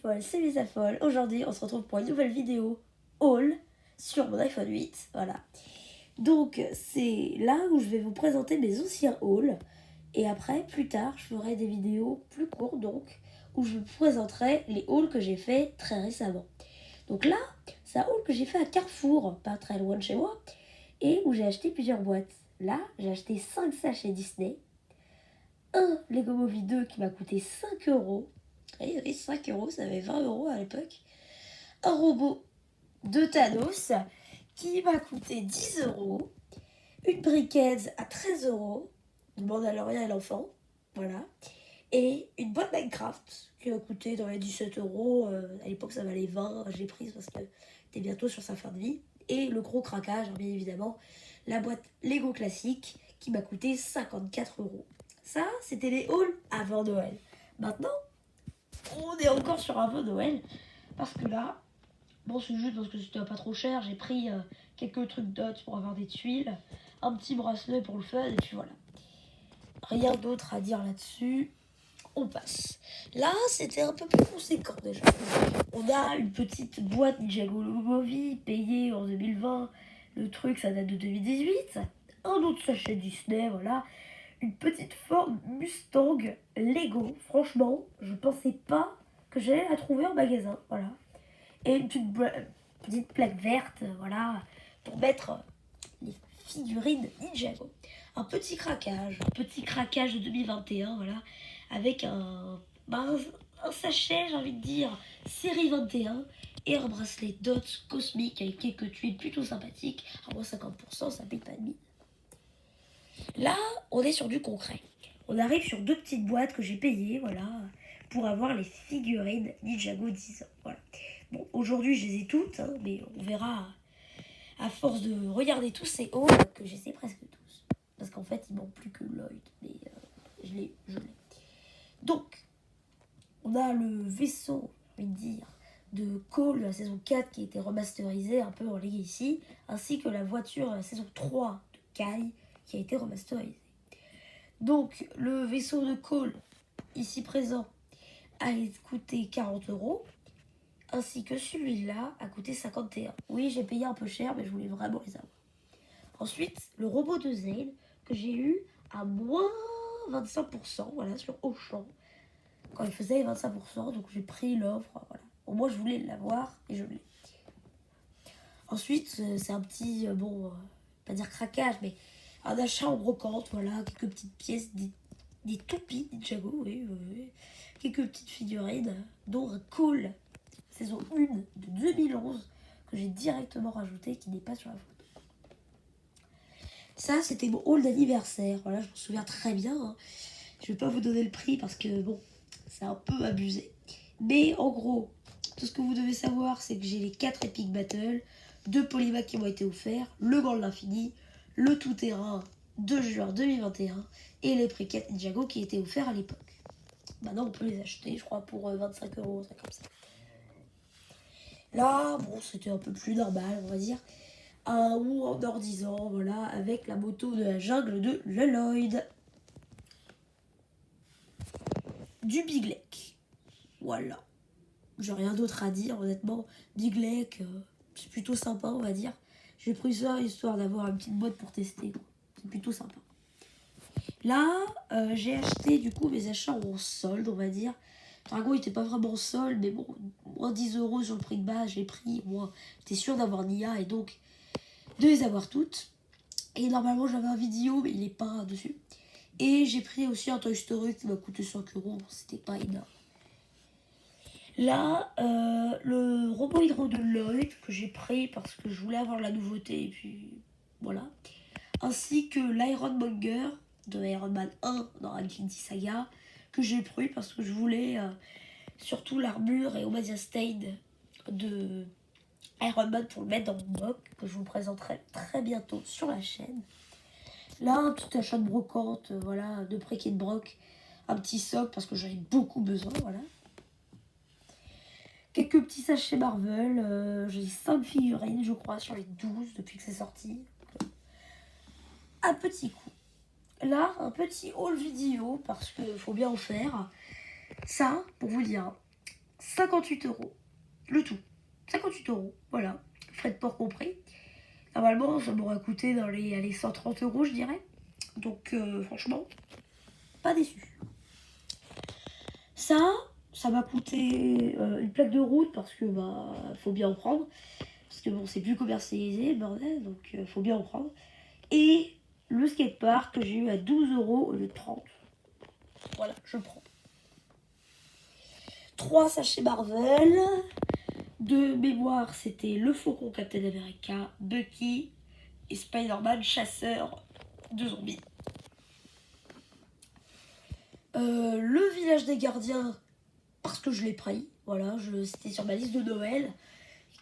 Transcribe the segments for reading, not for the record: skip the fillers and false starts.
folles, c'est Lisa Folle. Aujourd'hui, on se retrouve pour une nouvelle vidéo haul sur mon iPhone 8. Voilà. Donc, c'est là où je vais vous présenter mes anciens hauls. Et après, plus tard, je ferai des vidéos plus courtes, donc, où je vous présenterai les hauls que j'ai fait très récemment. Donc là, c'est un haul que j'ai fait à Carrefour, pas très loin de chez moi, et où j'ai acheté plusieurs boîtes. Là, j'ai acheté 5 sachets Disney, un Lego Movie 2 qui m'a coûté 5 euros. Et oui, 5 euros, ça avait 20 euros à l'époque. Un robot de Thanos qui m'a coûté 10 euros. Une briquette à 13 euros. Du Mandalorian et l'enfant. Voilà. Et une boîte Minecraft qui m'a coûté dans les 17 euros. À l'époque, ça valait 20. J'ai prise parce que c'était bientôt sur sa fin de vie. Et le gros craquage, bien évidemment, la boîte Lego classique qui m'a coûté 54 euros. Ça, c'était les hauls avant Noël. Maintenant, on est encore sur un peu Noël. Parce que là, bon, c'est juste parce que c'était pas trop cher. J'ai pris quelques trucs d'autres pour avoir des tuiles. Un petit bracelet pour le fun. Et puis voilà. Rien d'autre à dire là-dessus. On passe. Là, c'était un peu plus conséquent déjà. On a une petite boîte Ninjago Movie payée en 2020. Le truc, ça date de 2018. Un autre sachet Disney, voilà. Une petite Ford Mustang Lego. Franchement, je pensais pas que j'allais la trouver en magasin. Voilà. Et une petite plaque verte, voilà, pour mettre les figurines Ninjago. Un petit craquage de 2021, voilà, avec un sachet, j'ai envie de dire, série 21, et un bracelet DOT cosmique avec quelques tuiles plutôt sympathiques, à moins 50%, ça paye pas de mine. Là, on est sur du concret. On arrive sur deux petites boîtes que j'ai payées, voilà, pour avoir les figurines Ninjago 10 ans. Voilà. Bon, aujourd'hui, je les ai toutes, hein, mais on verra à force de regarder tous ces hauls que je les ai presque tous. Parce qu'en fait, il manque plus que Lloyd, mais je l'ai. Donc, on a le vaisseau, j'ai envie de dire, de Cole de la saison 4 qui a été remasterisé un peu en Legacy, ainsi que la voiture de la saison 3 de Kai qui a été remasterisée. Donc, le vaisseau de Cole, ici présent, a coûté 40 euros, ainsi que celui-là a coûté 51. Oui, j'ai payé un peu cher, mais je voulais vraiment les avoir. Ensuite, le robot de Zane, que j'ai eu à moins 25%, voilà, sur Auchan, quand il faisait 25%, donc j'ai pris l'offre, voilà. Au moins, je voulais l'avoir, et je l'ai. Ensuite, c'est un petit, pas dire craquage, mais un achat en brocante, voilà, quelques petites pièces, des toupies Ninjago, oui. Quelques petites figurines, dont un Cole, saison 1 de 2011, que j'ai directement rajouté, qui n'est pas sur la photo. Ça, c'était mon haul d'anniversaire, voilà, je me souviens très bien, hein. Je vais pas vous donner le prix parce que, bon, c'est un peu abusé. Mais en gros, tout ce que vous devez savoir, c'est que j'ai les 4 Epic Battle, 2 Polymac qui m'ont été offerts, le Gant de l'Infini, le Tout-Terrain de juin 2021 et les Briquettes Ninjago qui étaient offerts à l'époque. Maintenant, on peut les acheter, je crois, pour 25 euros, ça comme ça. Là, bon, c'était un peu plus normal, on va dire. Un ou en or 10 ans, voilà, avec la moto de la jungle de Lloyd. Du Biglec. Voilà. J'ai rien d'autre à dire, honnêtement. Biglec, c'est plutôt sympa, on va dire. J'ai pris ça histoire d'avoir une petite boîte pour tester. C'est plutôt sympa. Là, j'ai acheté du coup mes achats en solde, on va dire. Dragon, il était pas vraiment en solde, mais bon, moins 10 euros sur le prix de base, j'ai pris. Moi, j'étais sûre d'avoir Nia et donc de les avoir toutes. Et normalement, j'avais un vidéo, mais il est pas dessus. Et j'ai pris aussi un Toy Story qui m'a coûté 5 euros. Bon, c'était pas énorme. Là, le robot hydro de Lloyd que j'ai pris parce que je voulais avoir la nouveauté et puis voilà. Ainsi que l'Ironmonger de Iron Man 1 dans Infinity Saga que j'ai pris parce que je voulais surtout l'armure et Omasia Stade de Iron Man pour le mettre dans mon mock que je vous présenterai très bientôt sur la chaîne. Là, un petit achat de brocante, voilà, de préquet de broc, un petit socle parce que j'en ai beaucoup besoin, voilà. Quelques petits sachets Marvel, j'ai 5 figurines, je crois, sur les 12 depuis que c'est sorti. Un petit coup. Là, un petit haul vidéo, parce qu'il faut bien en faire. Ça, pour vous dire, 58 euros. Le tout. 58 euros, voilà. Frais de port compris. Normalement, ça m'aurait coûté dans les 130 euros, je dirais. Donc, franchement, pas déçu. Ça m'a coûté une plaque de route parce que, faut bien en prendre. Parce que, bon, c'est plus commercialisé, le bordel, donc faut bien en prendre. Et le skatepark que j'ai eu à 12 euros au lieu de 30. Voilà, je prends. 3 sachets Marvel. De mémoire, c'était le Faucon Captain America, Bucky et Spider-Man chasseur de zombies. Le village des gardiens, parce que je l'ai pris. Voilà, c'était sur ma liste de Noël.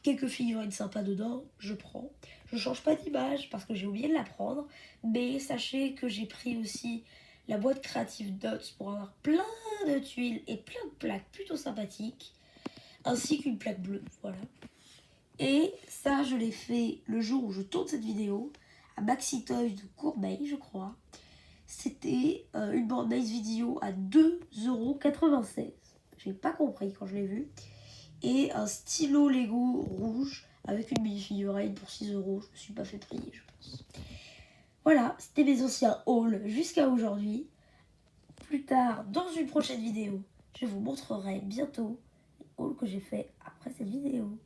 Quelques figurines sympas dedans, je prends. Je change pas d'image parce que j'ai oublié de la prendre. Mais sachez que j'ai pris aussi la boîte Creative Dots pour avoir plein de tuiles et plein de plaques plutôt sympathiques. Ainsi qu'une plaque bleue, voilà. Et ça, je l'ai fait le jour où je tourne cette vidéo à Maxi Toys de Courbeil, je crois. C'était une bande nice vidéo à 2,96 €. J'ai pas compris quand je l'ai vu. Et un stylo Lego rouge avec une mini-figurine pour 6 €. Je me suis pas fait prier, je pense. Voilà, c'était mes anciens hauls jusqu'à aujourd'hui. Plus tard, dans une prochaine vidéo, je vous montrerai bientôt les hauls que j'ai fait après cette vidéo.